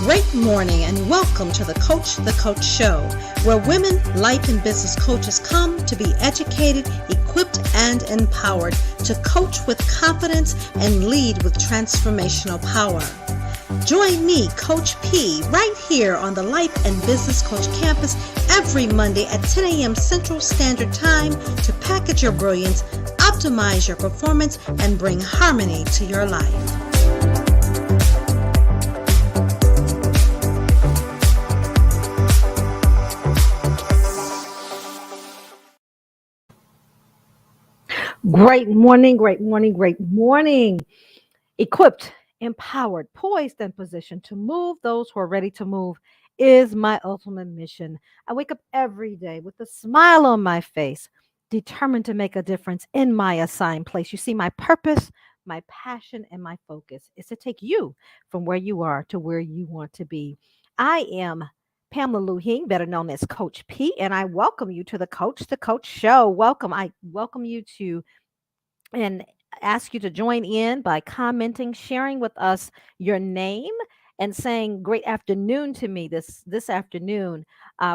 Great morning and welcome to the Coach Show, where women, life and business coaches come to be educated, equipped, and empowered to coach with confidence and lead with transformational power. Join me, Coach P, right here on the Life and Business Coach campus every Monday at 10 a.m. Central Standard Time to package your brilliance, optimize your performance, and bring harmony to your life. Great morning, great morning, great morning. Equipped, empowered, poised, and positioned to move those who are ready to move is my ultimate mission. I wake up every day with a smile on my face, determined to make a difference in my assigned place. You see, my purpose, my passion, and my focus is to take you from where you are to where you want to be. I am Pamela Lue-Hing, better known as Coach P, and I welcome you to the Coach Show. Welcome. I welcome you to and ask you to join in by commenting, sharing with us your name, and saying great afternoon to me this afternoon.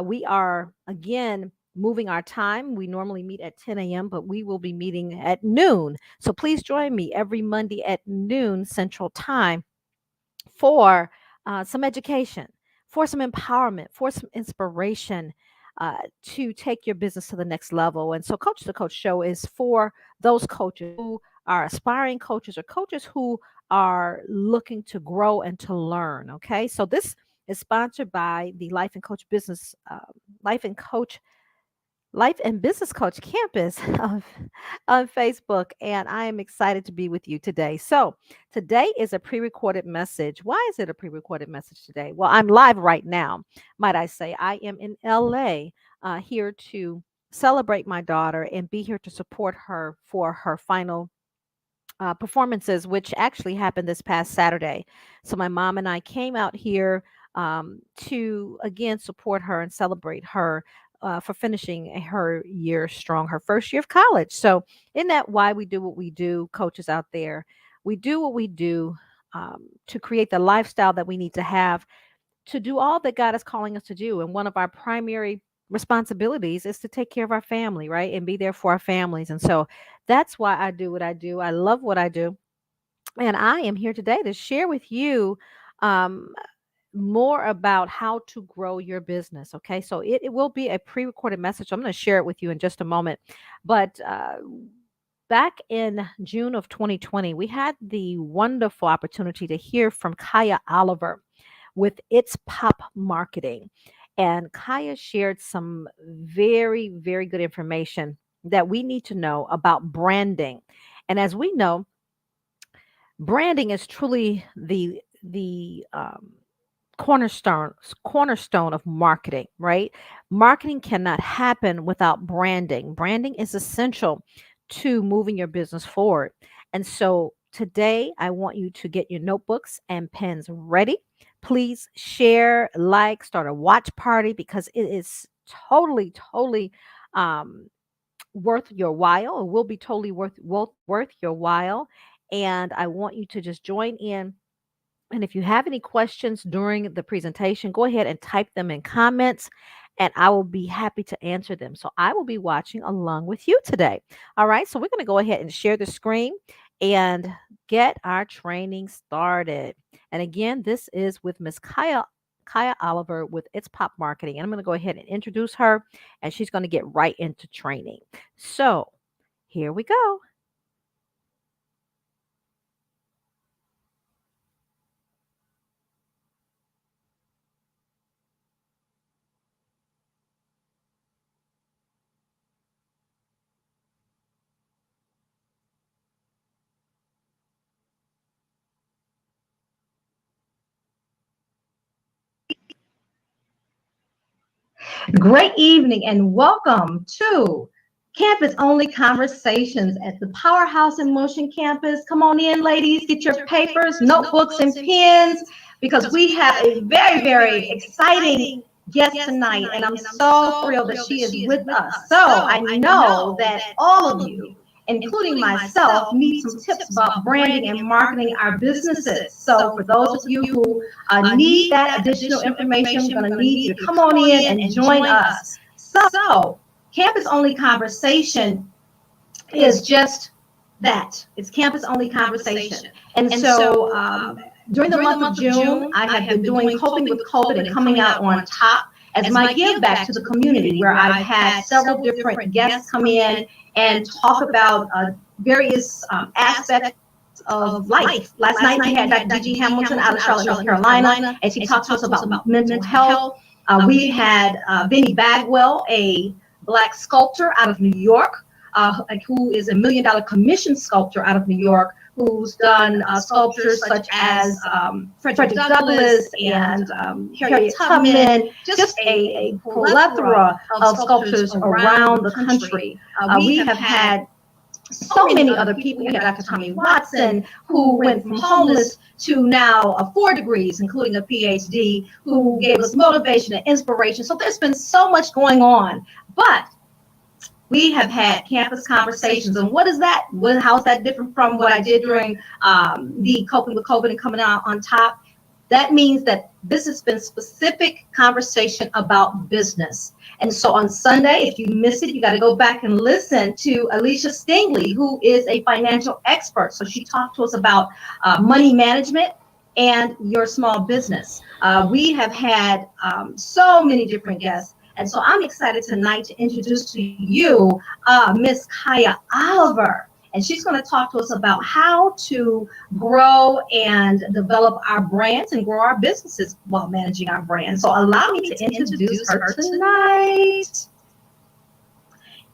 We are again moving our time. We normally meet at 10 a.m., but we will be meeting at noon. So please join me every Monday at noon Central Time for some education, for some empowerment, for some inspiration to take your business to the next level. And so, Coach to Coach Show is for those coaches who are aspiring coaches or coaches who are looking to grow and to learn. Okay, so this is sponsored by the Life and Business Coach campus on Facebook, and I am excited to be with you today. So, today is a pre recorded message. Why is it a pre recorded message today? Well, I'm live right now, might I say. I am in LA here to celebrate my daughter and be here to support her for her final performances, which actually happened this past Saturday. So, my mom and I came out here to again support her and celebrate her for finishing her year strong, her first year of college. So, isn't that why we do what we do, coaches out there? We do what we do to create the lifestyle that we need to have to do all that God is calling us to do. And one of our primary responsibilities is to take care of our family, right? And be there for our families. And so that's why I do what I do. I love what I do. And I am here today to share with you um, more about how to grow your business. Okay. So it will be a pre recorded message. I'm going to share it with you in just a moment. But back in June of 2020, we had the wonderful opportunity to hear from Chaya Oliver with It's Pop Marketing. And Chaya shared some very, very good information that we need to know about branding. And as we know, branding is truly the cornerstone of marketing, right? Marketing cannot happen without branding. Branding is essential to moving your business forward. And so today I want you to get your notebooks and pens ready. Please share, like, start a watch party because it is totally um worth your while. It will be totally worth your while. And I want you to just join in, and if you have any questions during the presentation, go ahead and type them in comments and I will be happy to answer them. So I will be watching along with you today. All right. So we're going to go ahead and share the screen and get our training started. And again, this is with Miss Chaya Oliver with It's Pop Marketing. And I'm going to go ahead and introduce her and she's going to get right into training. So here we go. Great evening and welcome to Campus Only Conversations at the Powerhouse in Motion campus. Come on in, ladies, get your papers, notebooks, and pens because we have a very exciting guest tonight, and I'm so thrilled that she is with us. So I know that all of you including myself, need some tips about branding and marketing our businesses. So for those of you who need that additional information, I'm going to need you to come on in and join us. So Campus Only Conversation is just that. It's campus only conversation. And so during the month of June, I have been doing Coping with COVID and Coming Out on Top as my give back to the community, where I've had several different guests come in and talk about various aspects of life. Last night we had Dr. Gigi Hamilton out of Charlotte, North Carolina, and she talked to us about mental health. We had Vinnie Bagwell, a Black sculptor out of New York, who is $1 million commission sculptor out of New York, who's done sculptures such as Frederick Douglass and Harriet Tubman, just a plethora of sculptures around the country. We have had so many other people. We had Dr. Tommy Watson, who went from homeless to now 4 degrees, including a PhD, who gave us motivation and inspiration. So there's been so much going on, but we have had campus conversations. And what is that? How is that different from what I did during the Coping with COVID and Coming Out on Top? That means that this has been specific conversation about business. And so on Sunday, if you miss it, you got to go back and listen to Alicia Stingley, who is a financial expert. So she talked to us about money management and your small business. We have had so many different guests. And so I'm excited tonight to introduce to you Miss Chaya Oliver. And she's going to talk to us about how to grow and develop our brands and grow our businesses while managing our brands. So allow me to introduce her tonight.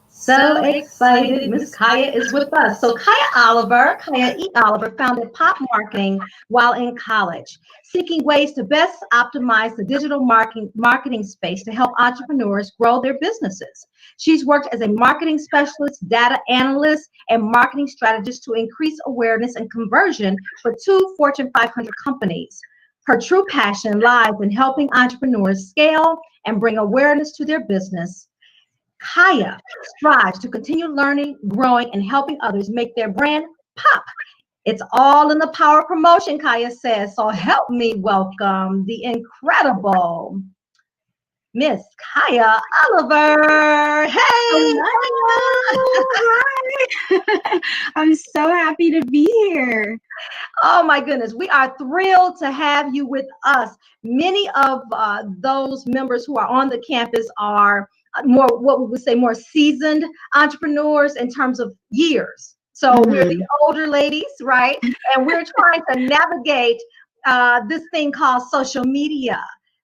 So excited. Miss Chaya is with us. So Chaya E. Oliver founded Pop Marketing while in college, seeking ways to best optimize the digital marketing space to help entrepreneurs grow their businesses. She's worked as a marketing specialist, data analyst, and marketing strategist to increase awareness and conversion for 2 Fortune 500 companies. Her true passion lies in helping entrepreneurs scale and bring awareness to their business. Chaya strives to continue learning, growing, and helping others make their brand pop. It's all in the power of promotion, Chaya says. So help me welcome the incredible Miss Chaya Oliver. Hey! Hi. I'm so happy to be here. Oh my goodness, we are thrilled to have you with us. Many of those members who are on the campus are more, what we would say, more seasoned entrepreneurs in terms of years. So we're the older ladies, right? And we're trying to navigate this thing called social media.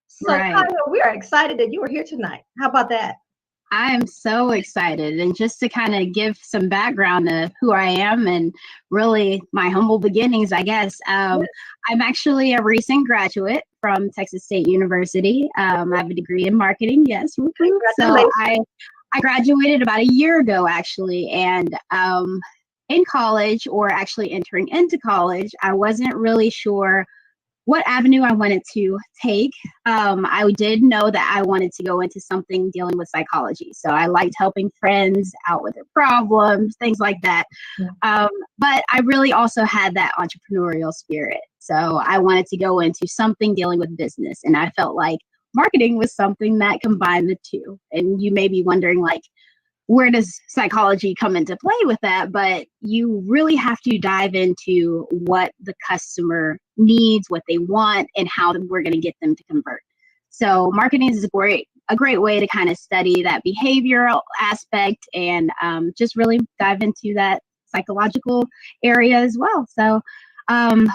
So Chaya, we are excited that you are here tonight. How about that? I am so excited. And just to kind of give some background of who I am and really my humble beginnings, I guess. I'm actually a recent graduate from Texas State University. I have a degree in marketing. Yes. So I graduated about a year ago, actually. And in college, or actually entering into college, I wasn't really sure what avenue I wanted to take. I did know that I wanted to go into something dealing with psychology. So I liked helping friends out with their problems, things like that. But I really also had that entrepreneurial spirit. So I wanted to go into something dealing with business. And I felt like marketing was something that combined the two. And you may be wondering, like, where does psychology come into play with that? But you really have to dive into what the customer needs, what they want, and how we're going to get them to convert. So marketing is a great way to kind of study that behavioral aspect and just really dive into that psychological area as well. So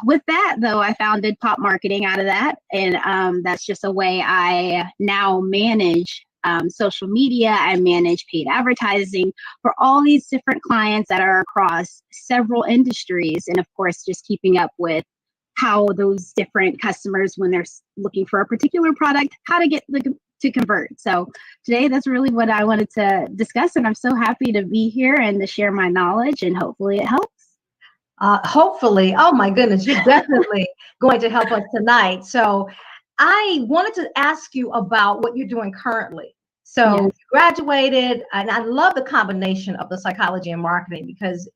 with that, though, I founded Pop Marketing out of that. And that's just a way I now manage social media. I manage paid advertising for all these different clients that are across several industries. And of course, just keeping up with how those different customers, when they're looking for a particular product, how to get to convert. So today, that's really what I wanted to discuss. And I'm so happy to be here and to share my knowledge, and hopefully it helps. Hopefully. Oh my goodness, you're definitely going to help us tonight. So I wanted to ask you about what you're doing currently. So Yes. you graduated, and I love the combination of the psychology and marketing because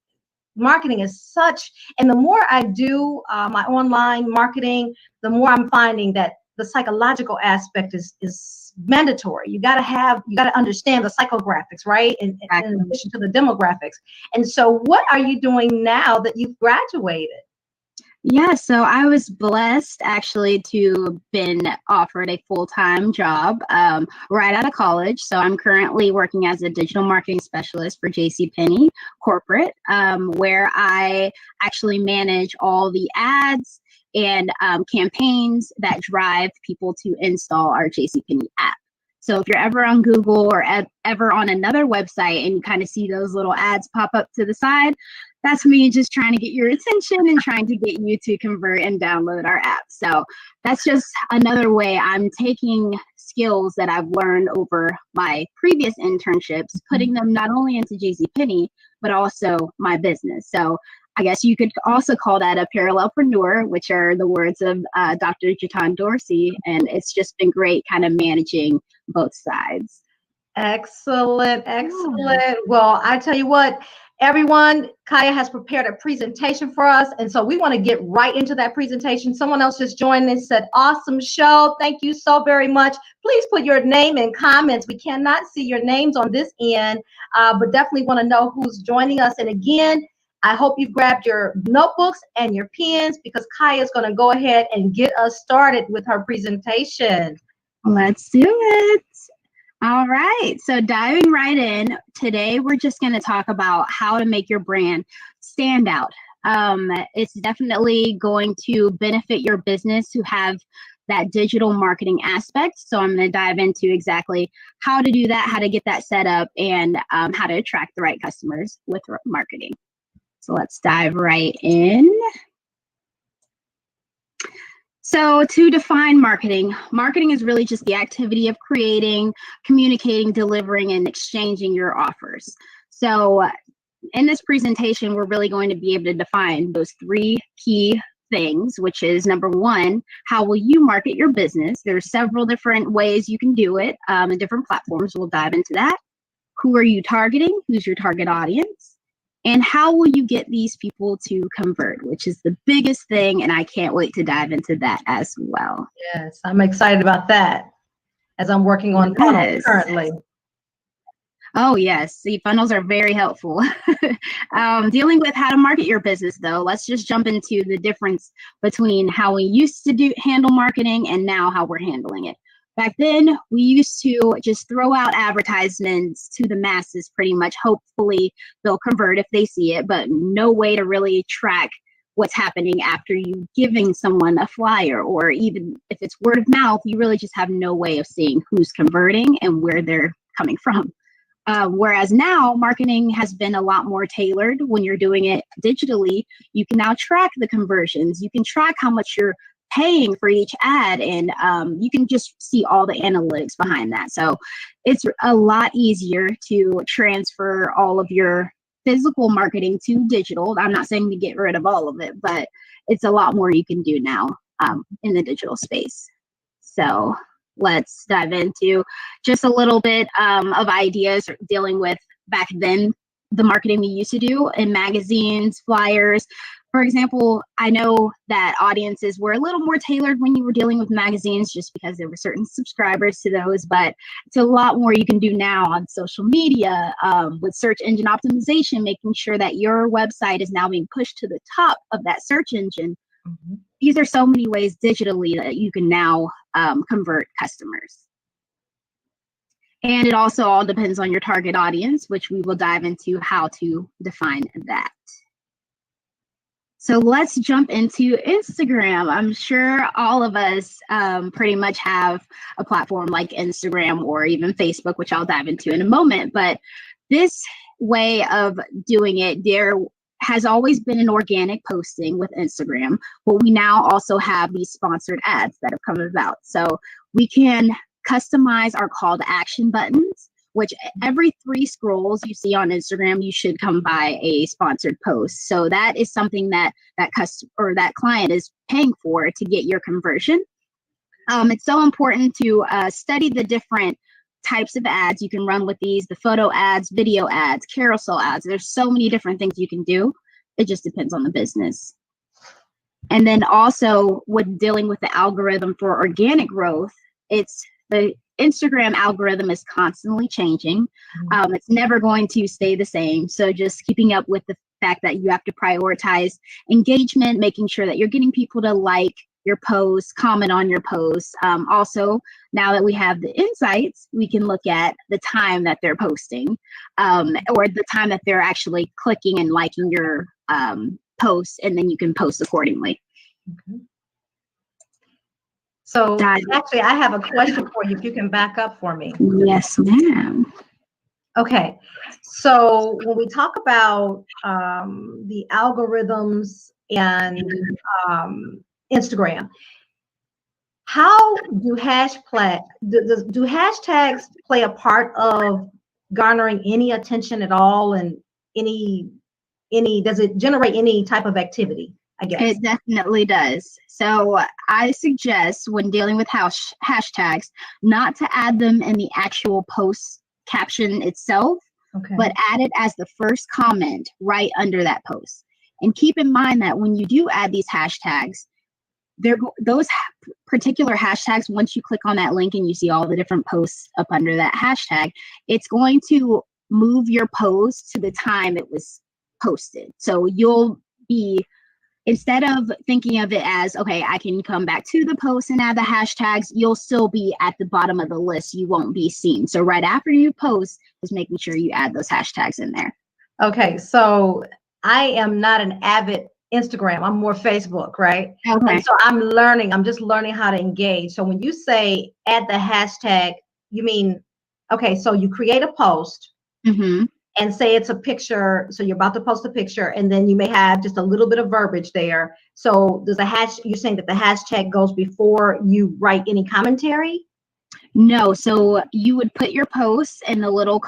marketing is such, and the more I do my online marketing, the more I'm finding that the psychological aspect is mandatory. You got to understand the psychographics, right? In Exactly. addition to the demographics. And so what are you doing now that you've graduated? Yeah, so I was blessed actually to been offered a full-time job right out of college. So I'm currently working as a digital marketing specialist for JCPenney corporate, where I actually manage all the ads and campaigns that drive people to install our JCPenney app. So if you're ever on Google or ever on another website and you kind of see those little ads pop up to the side, that's me just trying to get your attention and trying to get you to convert and download our app. So that's just another way I'm taking skills that I've learned over my previous internships, putting them not only into JCPenney, but also my business. So I guess you could also call that a parallelpreneur, which are the words of Dr. Jatan Dorsey. And it's just been great kind of managing both sides. Excellent, excellent. Well, I tell you what, everyone, Chaya has prepared a presentation for us. And so we want to get right into that presentation. Someone else just joined and said, awesome show. Thank you so very much. Please put your name in comments. We cannot see your names on this end, but definitely want to know who's joining us. And again, I hope you've grabbed your notebooks and your pens because Chaya is going to go ahead and get us started with her presentation. Let's do it. All right, so diving right in, today we're just going to talk about how to make your brand stand out. It's definitely going to benefit your business to have that digital marketing aspect. So I'm going to dive into exactly how to do that, how to get that set up, and how to attract the right customers with marketing. So let's dive right in. So to define marketing, marketing is really just the activity of creating, communicating, delivering, and exchanging your offers. So in this presentation, we're really going to be able to define those three key things, which is number one, how will you market your business? There's several different ways you can do it and different platforms. We'll dive into that. Who are you targeting? Who's your target audience? And how will you get these people to convert, which is the biggest thing. And I can't wait to dive into that as well. Yes, I'm excited about that as I'm working on funnels currently. Oh, yes. See, funnels are very helpful. Dealing with how to market your business, though, let's just jump into the difference between how we used to handle marketing and now how we're handling it. Back then, we used to just throw out advertisements to the masses pretty much. Hopefully, they'll convert if they see it, but no way to really track what's happening after you giving someone a flyer, or even if it's word of mouth, you really just have no way of seeing who's converting and where they're coming from. Whereas now marketing has been a lot more tailored. When you're doing it digitally, you can now track the conversions. You can track how much you're paying for each ad, and you can just see all the analytics behind that. So it's a lot easier to transfer all of your physical marketing to digital. I'm not saying to get rid of all of it, but it's a lot more you can do now in the digital space. So let's dive into just a little bit of ideas dealing with back then, the marketing we used to do in magazines, flyers. For example, I know that audiences were a little more tailored when you were dealing with magazines just because there were certain subscribers to those, but it's a lot more you can do now on social media with search engine optimization, making sure that your website is now being pushed to the top of that search engine. Mm-hmm. These are so many ways digitally that you can now convert customers. And it also all depends on your target audience, which we will dive into how to define that. So let's jump into Instagram. I'm sure all of us pretty much have a platform like Instagram or even Facebook, which I'll dive into in a moment. But this way of doing it, there has always been an organic posting with Instagram, but we now also have these sponsored ads that have come about. So we can customize our call to action buttons, which every 3 scrolls you see on Instagram, you should come by a sponsored post. So that is something that customer or that client is paying for to get your conversion. It's so important to study the different types of ads you can run with these, the photo ads, video ads, carousel ads. There's so many different things you can do. It just depends on the business. And then also with dealing with the algorithm for organic growth, it's the Instagram algorithm is constantly changing. It's never going to stay the same. So just keeping up with the fact that you have to prioritize engagement, making sure that you're getting people to like your posts, comment on your posts. Also, now that we have the insights, we can look at the time that they're posting, or the time that they're actually clicking and liking your post, and then you can post accordingly. Okay. So actually, I have a question for you, if you can back up for me. Yes, ma'am. Okay, so when we talk about the algorithms and Instagram, how do do hashtags play a part of garnering any attention at all, and any does it generate any type of activity, I guess? It definitely does. So I suggest when dealing with hashtags, not to add them in the actual post caption itself, but add it as the first comment right under that post. And keep in mind that when you do add these hashtags, those particular hashtags, once you click on that link and you see all the different posts up under that hashtag, it's going to move your post to the time it was posted. So you'll be, instead of thinking of it as, okay, I can come back to the post and add the hashtags, you'll still be at the bottom of the list. You won't be seen. So right after you post is making sure you add those hashtags in there. Okay, so I am not an avid Instagram. I'm more Facebook, right? Okay. And so I'm just learning how to engage. So when you say add the hashtag, you mean, okay, so you create a post. And say it's a picture, so you're about to post a picture, and then you may have just a little bit of verbiage there. So does you're saying that the hashtag goes before you write any commentary? No, so you would put your post and the little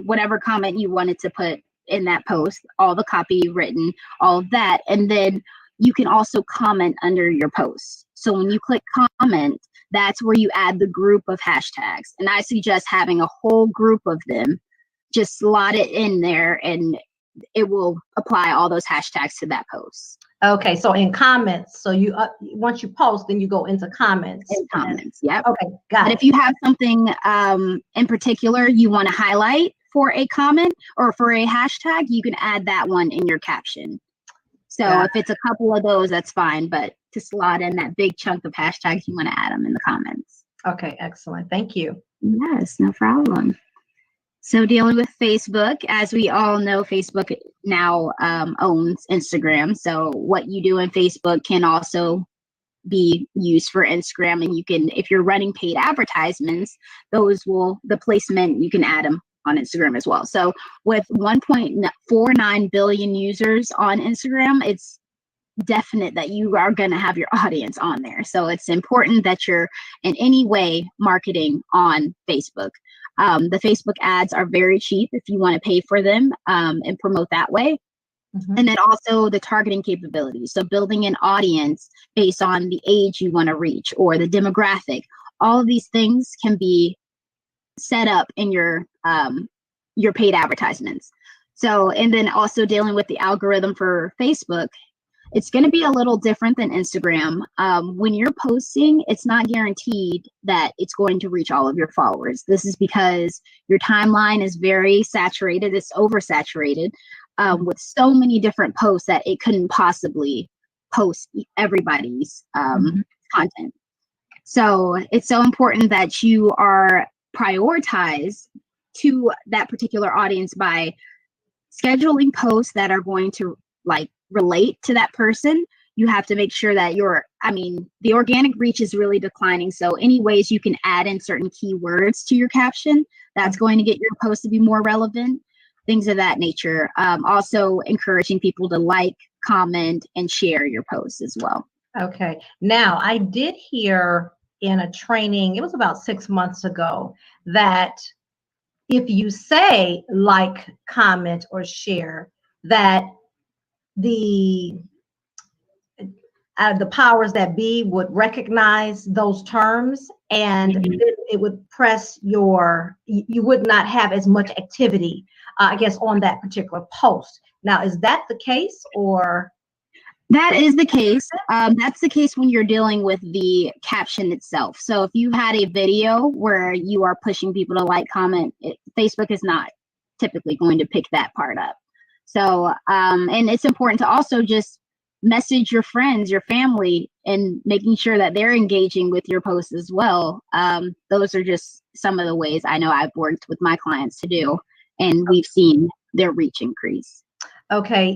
whatever comment you wanted to put in that post, all the copy written, all of that, and then you can also comment under your post. So when you click comment, that's where you add the group of hashtags, and I suggest having a whole group of them. Just slot it in there and it will apply all those hashtags to that post. Okay, so in comments, so you once you post, then you go into comments. In comments, yep. Okay, got it. And if you have something in particular you want to highlight for a comment or for a hashtag, you can add that one in your caption. So if it's a couple of those, that's fine. But to slot in that big chunk of hashtags, you want to add them in the comments. Okay, excellent. Thank you. Yes, no problem. So dealing with Facebook, as we all know, Facebook now owns Instagram. So what you do in Facebook can also be used for Instagram. And you can, if you're running paid advertisements, the placement, you can add them on Instagram as well. So with 1.49 billion users on Instagram, it's definite that you are going to have your audience on there. So it's important that you're in any way marketing on Facebook. The Facebook ads are very cheap if you want to pay for them and promote that way. And then also the targeting capabilities. So building an audience based on the age you want to reach or the demographic. All of these things can be set up in your paid advertisements. So, and then also dealing with the algorithm for Facebook, it's going to be a little different than Instagram. When you're posting, it's not guaranteed that it's going to reach all of your followers. This is because your timeline is very saturated. It's oversaturated with so many different posts that it couldn't possibly post everybody's content. So it's so important that you are prioritized to that particular audience by scheduling posts that are going to relate to that person. You have to make sure that the organic reach is really declining. So any ways you can add in certain keywords to your caption, that's going to get your post to be more relevant, things of that nature. Also encouraging people to like, comment, and share your posts as well. Okay. Now, I did hear in a training, it was about 6 months ago, that if you say like, comment, or share, that the powers that be would recognize those terms, and it would press you would not have as much activity, I guess, on that particular post. Now, is that the case, or? That is the case. That's the case when you're dealing with the caption itself. So if you had a video where you are pushing people to like, comment, Facebook is not typically going to pick that part up. So, and it's important to also just message your friends, your family, and making sure that they're engaging with your posts as well. Those are just some of the ways I know I've worked with my clients to do, and we've seen their reach increase. Okay,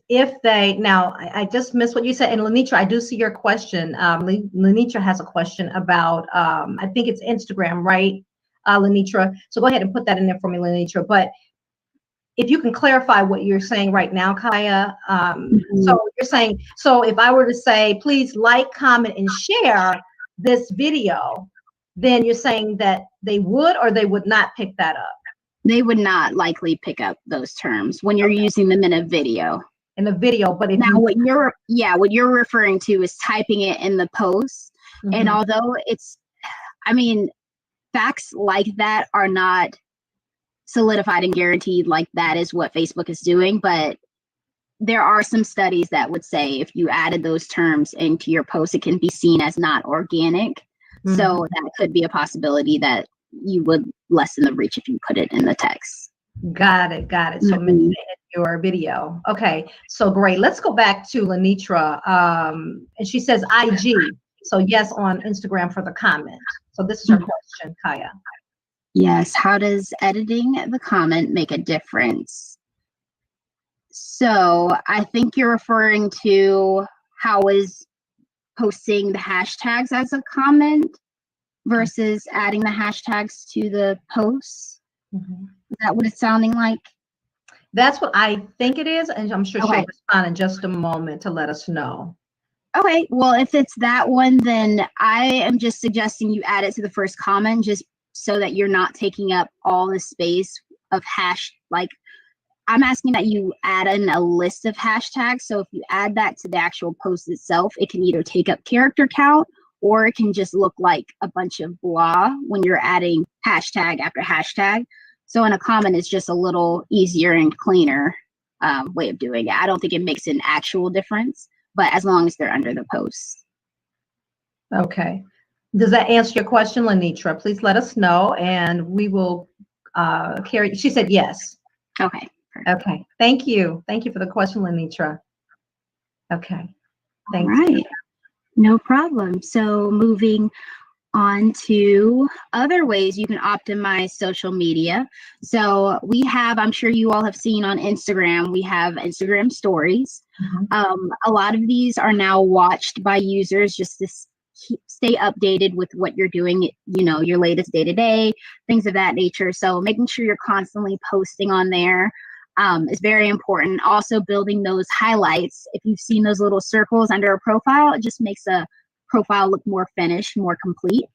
if they, now I just missed what you said, and Lenitra, I do see your question. Lenitra has a question about, I think it's Instagram, right, Lenitra? So go ahead and put that in there for me, Lenitra. But if you can clarify what you're saying right now, Chaya. So you're saying, so if I were to say, please like, comment, and share this video, then you're saying that they would or they would not pick that up? They would not likely pick up those terms when you're using them in a video. In a video, but if now what you're referring to is typing it in the post. And although it's, I mean, facts like that are not solidified and guaranteed like that is what Facebook is doing, but there are some studies that would say if you added those terms into your post, it can be seen as not organic. So that could be a possibility that you would lessen the reach if you put it in the text. Got it. So mention it in your video. Okay, so great. Let's go back to Lenitra. And she says IG. So yes, on Instagram for the comment. So this is her question, Chaya. Yes. How does editing the comment make a difference? So I think you're referring to how is posting the hashtags as a comment versus adding the hashtags to the posts. Is that what it's sounding like? That's what I think it is, and I'm sure she'll respond in just a moment to let us know. Okay, well, if it's that one, then I am just suggesting you add it to the first comment, just so that you're not taking up all the space of I'm asking that you add in a list of hashtags. So if you add that to the actual post itself, it can either take up character count, or it can just look like a bunch of blah when you're adding hashtag after hashtag. So in a comment, it's just a little easier and cleaner way of doing it. I don't think it makes an actual difference, but as long as they're under the post. Okay. Does that answer your question, Lenitra? Please let us know, and we will carry. She said yes. Okay. Perfect. Okay. Thank you. Thank you for the question, Lenitra. Okay. Thanks. All right. No problem. So moving on to other ways you can optimize social media. So we have, I'm sure you all have seen on Instagram, we have Instagram stories. A lot of these are now watched by users just to stay updated with what you're doing, you know, your latest day-to-day, things of that nature. So making sure you're constantly posting on there is very important. Also building those highlights. If you've seen those little circles under a profile, it just makes a profile look more finished, more complete.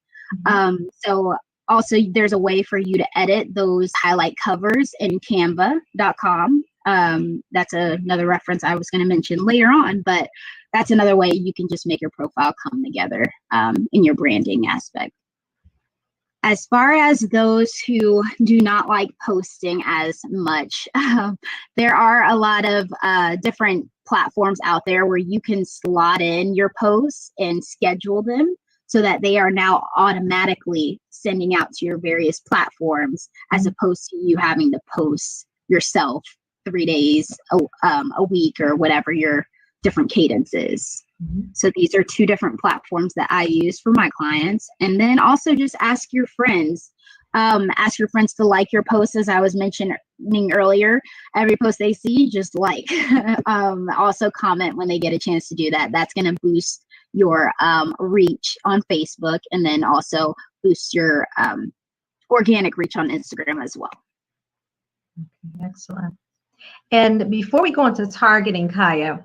So also there's a way for you to edit those highlight covers in canva.com. That's another reference I was going to mention later on, but that's another way you can just make your profile come together in your branding aspect. As far as those who do not like posting as much, there are a lot of different platforms out there where you can slot in your posts and schedule them so that they are now automatically sending out to your various platforms, as opposed to you having to post yourself 3 days a week or whatever your different cadence is. So these are two different platforms that I use for my clients. And then also just ask your friends. Ask your friends to like your posts, as I was mentioning earlier. Every post they see, just like. Also comment when they get a chance to do that. That's going to boost your reach on Facebook, and then also boost your organic reach on Instagram as well. Excellent. And before we go into targeting, Chaya,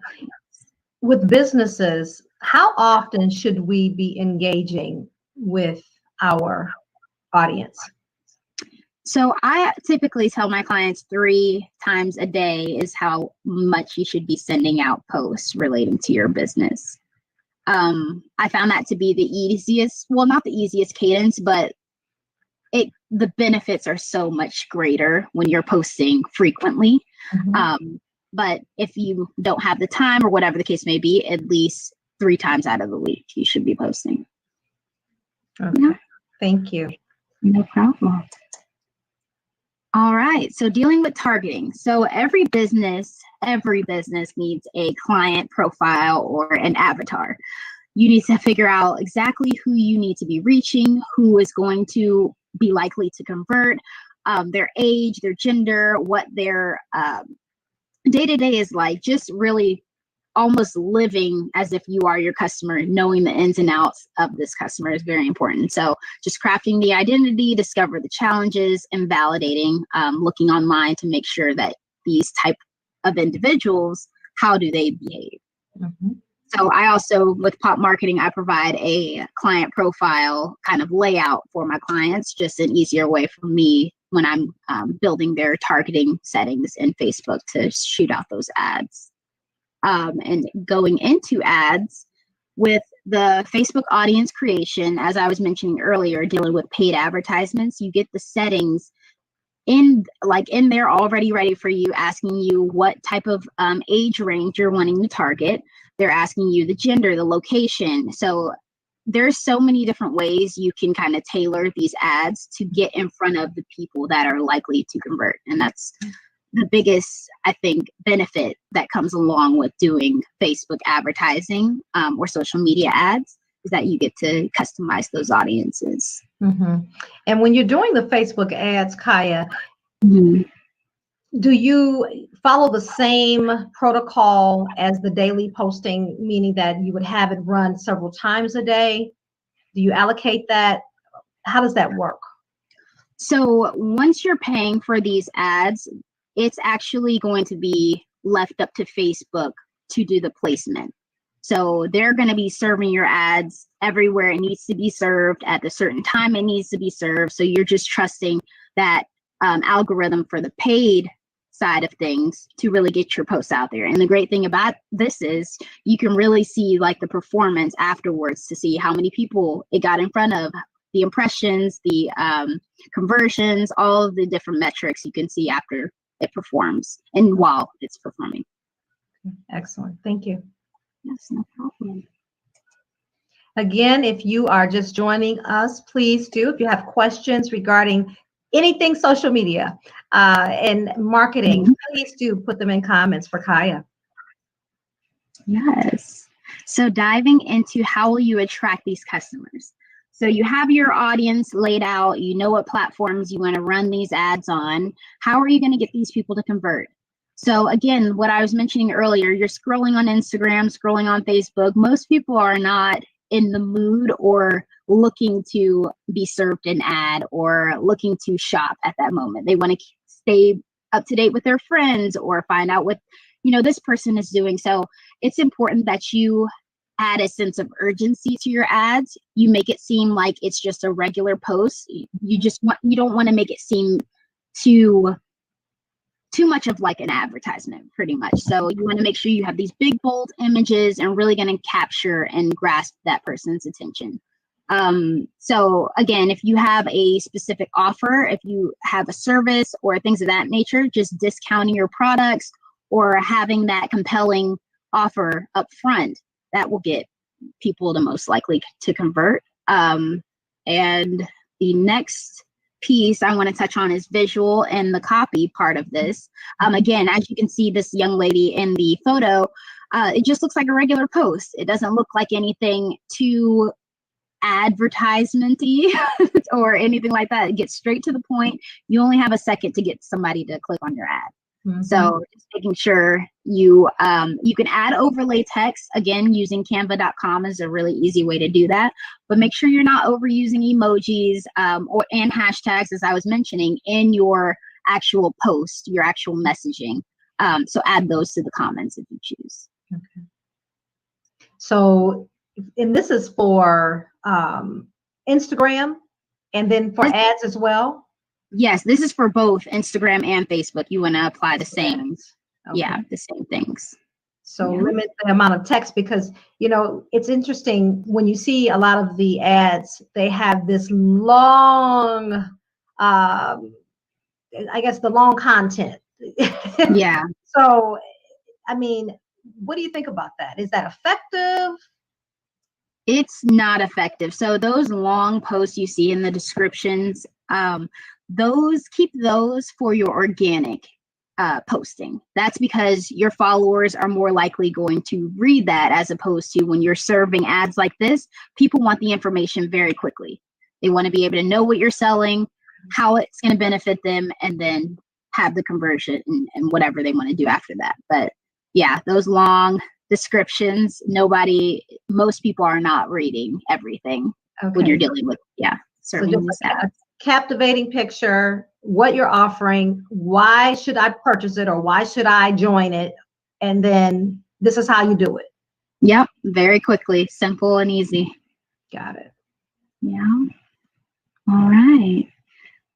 with businesses, how often should we be engaging with our audience? So I typically tell my clients 3 times a day is how much you should be sending out posts relating to your business. I found that to be the easiest, well, not the easiest cadence, but the benefits are so much greater when you're posting frequently. But if you don't have the time or whatever the case may be, at least 3 times out of the week, you should be posting. Okay. Yeah. Thank you. No problem. All right. So dealing with targeting. So every business needs a client profile or an avatar. You need to figure out exactly who you need to be reaching, who is going to be likely to convert, their age, their gender, what their day-to-day is like, just really almost living as if you are your customer, knowing the ins and outs of this customer is very important. So just crafting the identity, discover the challenges, and validating, looking online to make sure that these type of individuals, how do they behave? So I also, with Pop Marketing, I provide a client profile kind of layout for my clients, just an easier way for me when I'm building their targeting settings in Facebook to shoot out those ads. And going into ads with the Facebook audience creation, as I was mentioning earlier, dealing with paid advertisements, you get the settings in there already ready for you, asking you what type of age range you're wanting to target. They're asking you the gender, the location. So there's so many different ways you can kind of tailor these ads to get in front of the people that are likely to convert. And that's the biggest, I think, benefit that comes along with doing Facebook advertising or social media ads, is that you get to customize those audiences. And when you're doing the Facebook ads, Chaya, do you follow the same protocol as the daily posting, meaning that you would have it run several times a day? Do you allocate that? How does that work? So once you're paying for these ads, it's actually going to be left up to Facebook to do the placement. So they're going to be serving your ads everywhere it needs to be served at a certain time it needs to be served. So you're just trusting that algorithm for the paid side of things to really get your posts out there. And the great thing about this is you can really see like the performance afterwards to see how many people it got in front of, the impressions, the conversions, all of the different metrics you can see after it performs and while it's performing. Excellent. Thank you. Yes, no problem. Again, if you are just joining us, please do. If you have questions regarding anything social media and marketing, please do put them in comments for Chaya. Yes. So diving into how will you attract these customers? So you have your audience laid out, you know what platforms you want to run these ads on. How are you going to get these people to convert? So again, what I was mentioning earlier, you're scrolling on Instagram, scrolling on Facebook. Most people are not in the mood or looking to be served an ad or looking to shop at that moment. They want to stay up to date with their friends or find out what, this person is doing. So it's important that you add a sense of urgency to your ads. You make it seem like it's just a regular post. You don't want to make it seem too much of like an advertisement, pretty much. So you want to make sure you have these big, bold images and really going to capture and grasp that person's attention. So again, if you have a specific offer, if you have a service or things of that nature, just discounting your products or having that compelling offer up front, that will get people the most likely to convert. And the next piece I want to touch on is visual and the copy part of this. Again, as you can see, this young lady in the photo, it just looks like a regular post. It doesn't look like anything too advertisement-y or anything like that. It gets straight to the point. You only have a second to get somebody to click on your ad. So just making sure you can add overlay text. Again, using canva.com is a really easy way to do that, but make sure you're not overusing emojis and hashtags, as I was mentioning, in your actual post, your actual messaging. So add those to the comments if you choose. Okay. So, and this is for Instagram and then for ads as well? Yes, this is for both Instagram and Facebook. You want to apply the same, Okay. the same things. So Yeah. limit the amount of text because, it's interesting when you see a lot of the ads, they have this long, I guess the long content. Yeah. So, I mean, what do you think about that? Is that effective? It's not effective. So those long posts you see in the descriptions, keep those for your organic posting. That's because your followers are more likely going to read that, as opposed to when you're serving ads like this, people want the information very quickly. They want to be able to know what you're selling, how it's going to benefit them, and then have the conversion and whatever they want to do after that. But yeah, those long descriptions, most people are not reading everything when you're Okay. dealing with, So serving just this a ad. captivating picture, what you're offering, why should I purchase it or why should I join it? And then this is how you do it. Yep, very quickly, simple and easy. Got it. Yeah. All right.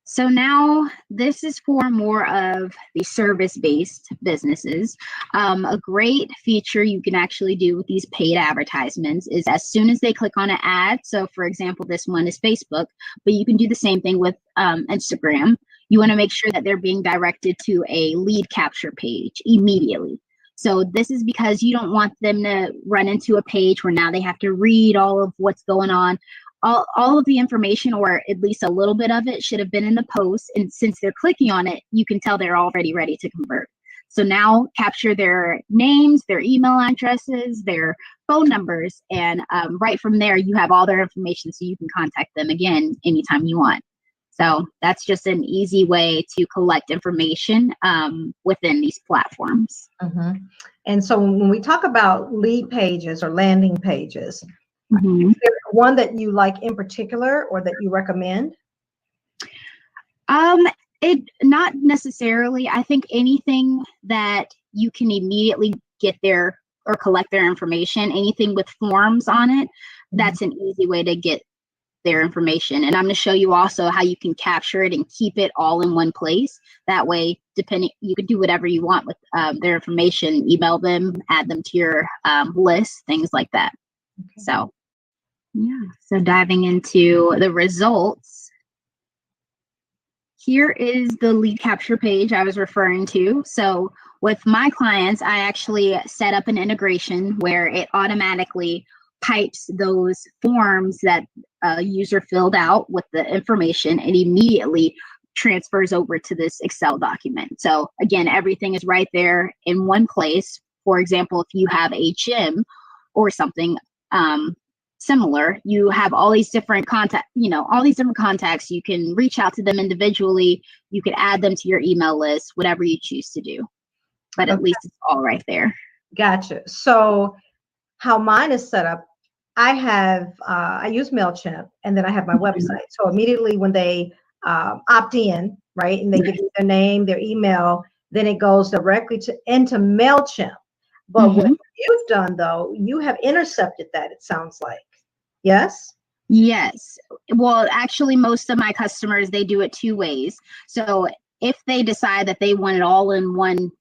So now this is for more of the service-based businesses. A great feature you can actually do with these paid advertisements is as soon as they click on an ad, so for example, this one is Facebook, but you can do the same thing with Instagram. You want to make sure that they're being directed to a lead capture page immediately. So this is because you don't want them to run into a page where now they have to read all of what's going on. All of the information, or at least a little bit of it, should have been in the post. And since they're clicking on it, you can tell they're already ready to convert. So now capture their names, their email addresses, their phone numbers, and right from there, you have all their information so you can contact them again anytime you want. So that's just an easy way to collect information within these platforms. Mhm. And so when we talk about lead pages or landing pages, Mhm. is there one that you like in particular or that you recommend? It not necessarily. I think anything that you can immediately get there or collect their information, anything with forms on it, that's an easy way to get their information. And I'm going to show you also how you can capture it and keep it all in one place. That way, you can do whatever you want with their information, email them, add them to your list, things like that. Okay. So, yeah. So diving into the results, here is the lead capture page I was referring to. So with my clients, I actually set up an integration where it automatically pipes those forms that a user filled out with the information and immediately transfers over to this Excel document. So again, everything is right there in one place. For example, if you have a gym or something similar, you have all these different contacts. You can reach out to them individually. You could add them to your email list, whatever you choose to do. But at least it's all right there. Gotcha. So how mine is set up, I use MailChimp and then I have my website. So immediately when they opt in, right, and they give you their name, their email, then it goes directly into MailChimp. But what you've done though, you have intercepted that, it sounds like. Yes? Yes. Well, actually, most of my customers, they do it two ways. So if they decide that they want it all in one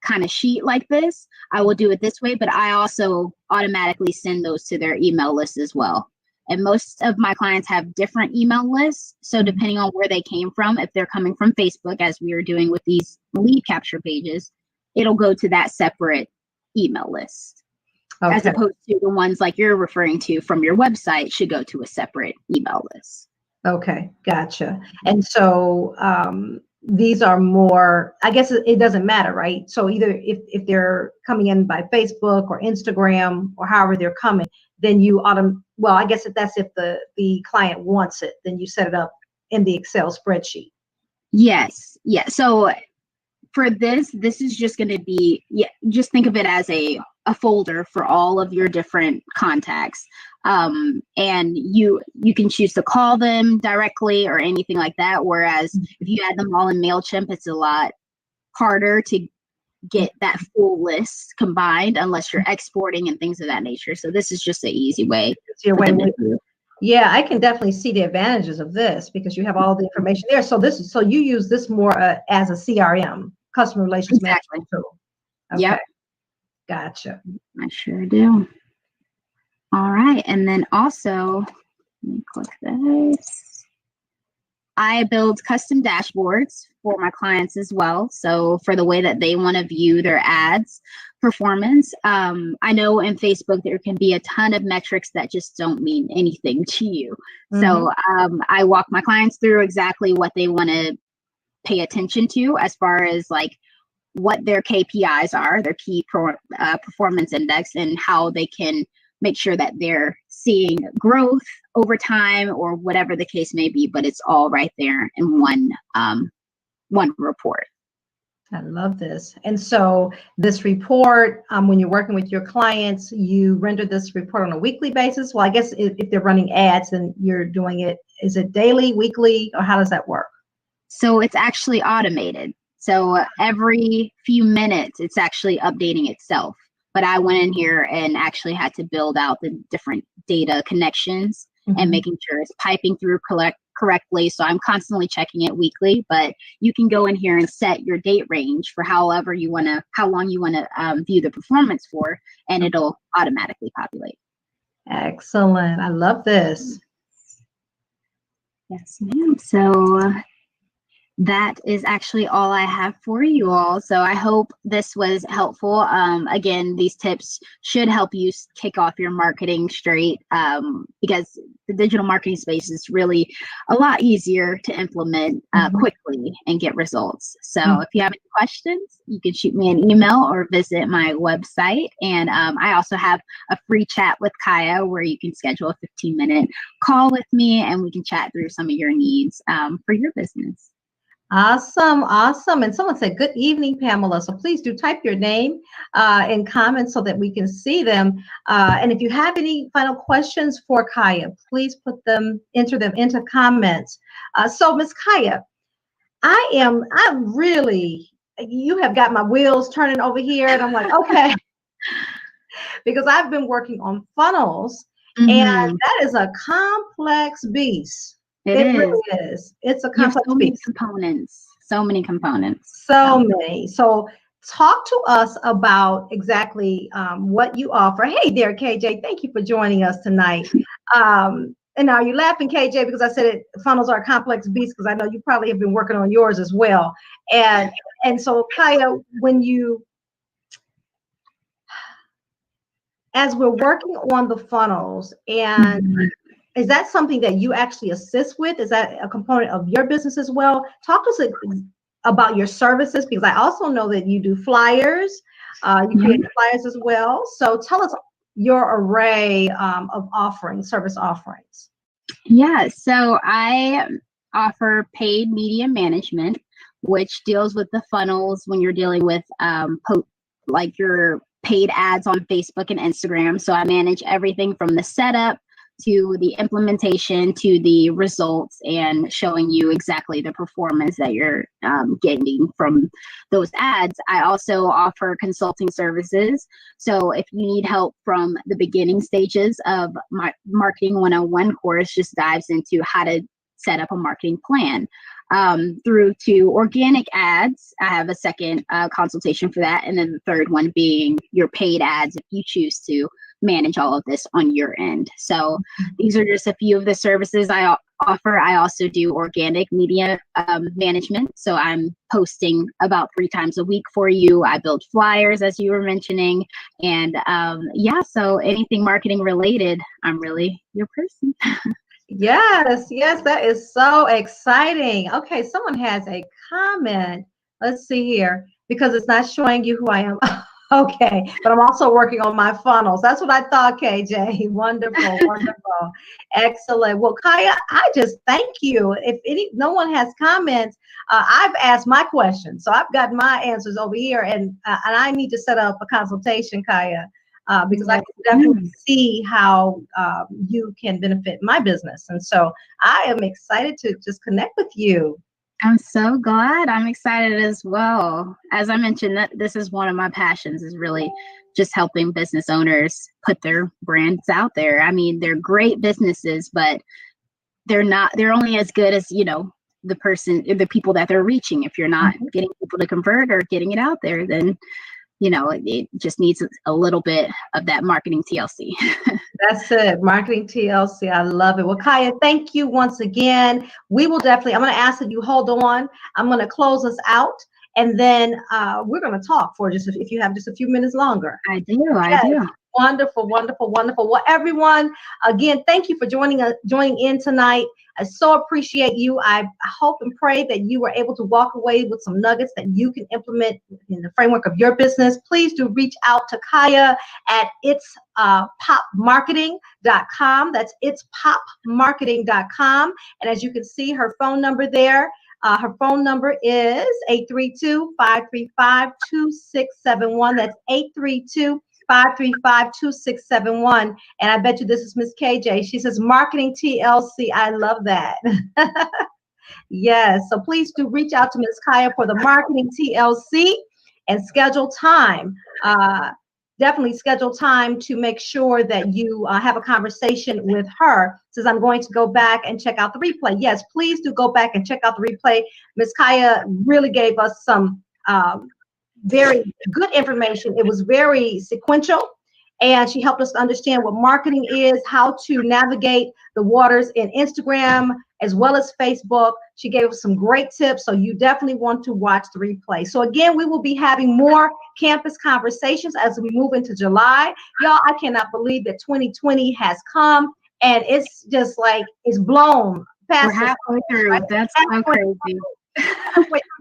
kind of sheet like this, I will do it this way, but I also automatically send those to their email list as well. And most of my clients have different email lists. So depending on where they came from, if they're coming from Facebook, as we are doing with these lead capture pages, it'll go to that separate email list. Okay. As opposed to the ones like you're referring to from your website should go to a separate email list. Okay, gotcha. And so these are more, I guess it doesn't matter, right? So either if they're coming in by Facebook or Instagram or however they're coming, then well, I guess that's if the client wants it, then you set it up in the Excel spreadsheet. Yes. Yeah. So for this is just going to be, just think of it as a folder for all of your different contacts. And you can choose to call them directly or anything like that. Whereas if you add them all in MailChimp, it's a lot harder to get that full list combined unless you're exporting and things of that nature. So this is just an easy way. It's your way. Yeah, I can definitely see the advantages of this because you have all the information there. So you use this more as a CRM, customer relations management tool. Okay. Yep. Gotcha. I sure do. All right. And then also, let me click this. I build custom dashboards for my clients as well. So for the way that they want to view their ads performance, I know in Facebook there can be a ton of metrics that just don't mean anything to you. So I walk my clients through exactly what they want to pay attention to as far as like what their KPIs are, their key performance index, and how they can make sure that they're seeing growth over time or whatever the case may be, but it's all right there in one report. I love this. And so this report, when you're working with your clients, you render this report on a weekly basis. Well, I guess if they're running ads, then you're doing it, is it daily, weekly, or how does that work? So it's actually automated. So every few minutes, it's actually updating itself. But I went in here and actually had to build out the different data connections and making sure it's piping through correctly. So I'm constantly checking it weekly, but you can go in here and set your date range for how long you want to view the performance for, and it'll automatically populate. Excellent. I love this. Yes, ma'am. So that is actually all I have for you all. So I hope this was helpful. Again, these tips should help you kick off your marketing straight, because the digital marketing space is really a lot easier to implement quickly and get results. So if you have any questions, you can shoot me an email or visit my website. And I also have a free chat with Chaya where you can schedule a 15-minute call with me and we can chat through some of your needs for your business. Awesome. Awesome. And someone said, good evening, Pamela. So please do type your name in comments so that we can see them. And if you have any final questions for Chaya, please enter them into comments. So Miss Chaya, you have got my wheels turning over here. And I'm like, okay, because I've been working on funnels and that is a complex beast. It really is. It's a complex piece. So many components. So many. So talk to us about exactly what you offer. Hey there, KJ. Thank you for joining us tonight. And are you laughing, KJ, because I said funnels are a complex beast, because I know you probably have been working on yours as well. And so, Chaya, as we're working on the funnels, and is that something that you actually assist with? Is that a component of your business as well? Talk to us about your services, because I also know that you do flyers. You create flyers as well. So tell us your array of service offerings. Yeah, so I offer paid media management, which deals with the funnels when you're dealing with like your paid ads on Facebook and Instagram. So I manage everything from the setup to the implementation to the results and showing you exactly the performance that you're getting from those ads. I also offer consulting services. So if you need help from the beginning stages of my Marketing 101 course, just dives into how to set up a marketing plan, through to organic ads. I have a second consultation for that. And then the third one being your paid ads if you choose to manage all of this on your end. So these are just a few of the services I offer. I also do organic media management. So I'm posting about 3 times a week for you. I build flyers, as you were mentioning. And so anything marketing related, I'm really your person. Yes, that is so exciting. Okay, someone has a comment. Let's see here, because it's not showing you who I am. Okay, but I'm also working on my funnels. That's what I thought, KJ. Wonderful, wonderful. Excellent. Well, Chaya, I just thank you. If no one has comments, I've asked my questions. So I've got my answers over here, and I need to set up a consultation, Chaya, because I can definitely see how you can benefit my business. And so I am excited to just connect with you. I'm so glad. I'm excited as well. As I mentioned, that this is one of my passions, is really just helping business owners put their brands out there. I mean, they're great businesses, but they're only as good as, the people that they're reaching. If you're not getting people to convert or getting it out there, then it just needs a little bit of that marketing TLC. That's it. Marketing TLC. I love it. Well, Chaya, thank you once again. We will definitely, I'm going to ask that you hold on. I'm going to close us out. And then we're going to talk for just, if you have just a few minutes longer. I do. Yes. Wonderful, wonderful, wonderful. Well, everyone, again, thank you for joining in tonight. I so appreciate you. I hope and pray that you were able to walk away with some nuggets that you can implement in the framework of your business. Please do reach out to Chaya at itspopmarketing.com. That's itspopmarketing.com. And as you can see, her phone number there. Her phone number is 832-535-2671. That's 832-535-2671. And I bet you this is Miss KJ. She says marketing TLC. I love that. Yes. So please do reach out to Miss Chaya for the marketing TLC and schedule time. Definitely schedule time to make sure that you have a conversation with her. Says I'm going to go back and check out the replay. Yes, please do go back and check out the replay. Miss Chaya really gave us some very good information. It was very sequential, and she helped us to understand what marketing is, how to navigate the waters in Instagram as well as Facebook. She gave us some great tips, so you definitely want to watch the replay. So again, we will be having more campus conversations as we move into July. Y'all, I cannot believe that 2020 has come, and it's just like it's blown past. We're halfway through. Right? That's so crazy.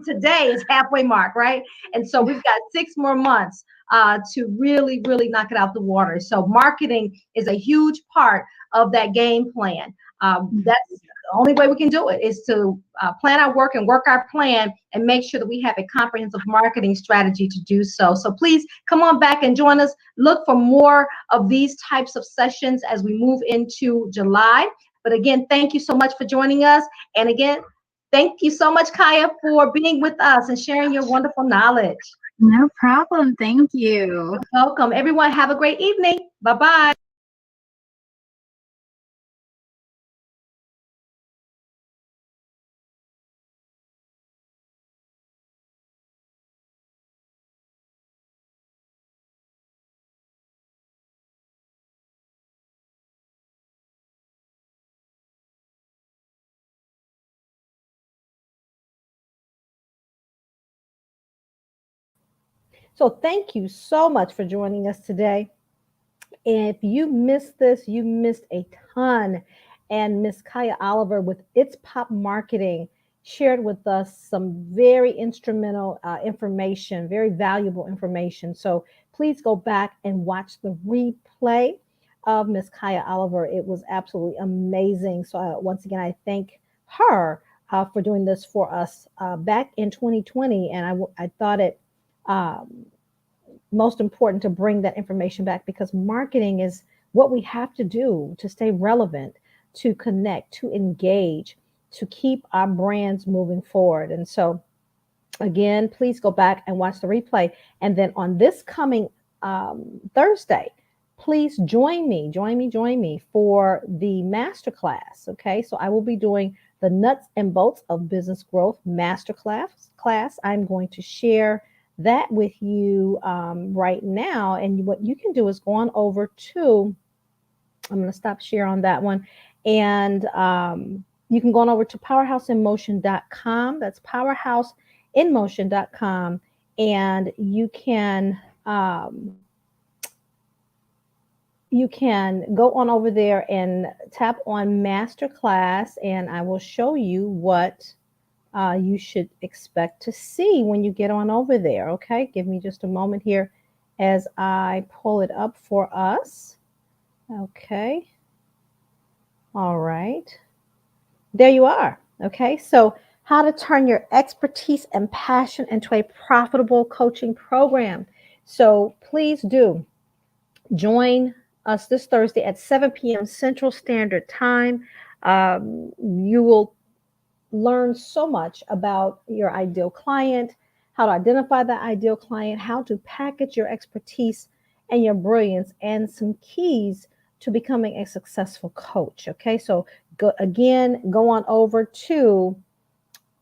Today is halfway mark, right? And so we've got 6 more months to really, really knock it out the water. So marketing is a huge part of that game plan. That's the only way we can do it, is to plan our work and work our plan and make sure that we have a comprehensive marketing strategy to do so. So please come on back and join us. Look for more of these types of sessions as we move into July. But again, thank you so much for joining us. And again, thank you so much, Chaya, for being with us and sharing your wonderful knowledge. No problem. Thank you. You're welcome. Everyone, have a great evening. Bye-bye. So thank you so much for joining us today. And if you missed this, you missed a ton. And Miss Chaya Oliver with It's Pop Marketing shared with us some very instrumental information, very valuable information. So please go back and watch the replay of Miss Chaya Oliver. It was absolutely amazing. So once again, I thank her for doing this for us back in 2020. And I thought it most important to bring that information back, because marketing is what we have to do to stay relevant, to connect, to engage, to keep our brands moving forward. And so again, please go back and watch the replay. And then on this coming Thursday, please join me for the masterclass. Okay, so I will be doing the nuts and bolts of business growth masterclass. I'm going to share that with you right now. And what you can do is go on over to, I'm going to stop share on that one. And you can go on over to powerhouseinmotion.com. That's powerhouseinmotion.com. And you can go on over there and tap on masterclass, and I will show you what you should expect to see when you get on over there. Okay, give me just a moment here as I pull it up for us. Okay, all right, there you are. Okay, so how to turn your expertise and passion into a profitable coaching program. So please do join us this Thursday at 7 p.m. Central Standard Time. You will learn so much about your ideal client, how to identify that ideal client, how to package your expertise and your brilliance, and some keys to becoming a successful coach. Okay, so go on over to,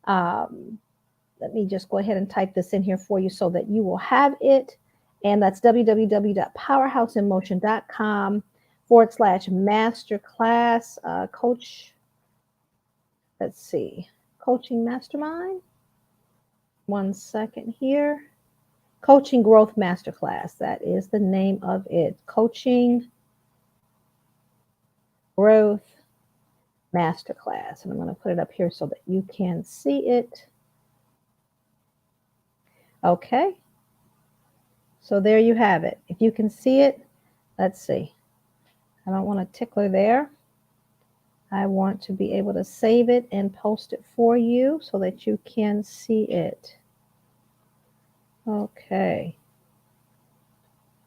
let me just go ahead and type this in here for you so that you will have it And that's www.powerhouseinmotion.com/masterclass. Coach, let's see, coaching mastermind. One second here. Coaching Growth Masterclass. That is the name of it. Coaching Growth Masterclass. And I'm going to put it up here so that you can see it. Okay. So there you have it. If you can see it, let's see. I don't want a tickler there. I want to be able to save it and post it for you so that you can see it. Okay.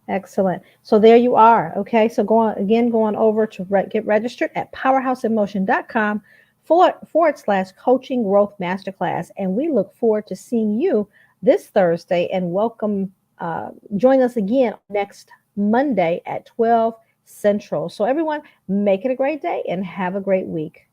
Excellent. So there you are. Okay. So going over to get registered at powerhouseinmotion.com/coaching growth masterclass. And we look forward to seeing you this Thursday, and join us again next Monday at 12 Central. So everyone, make it a great day and have a great week.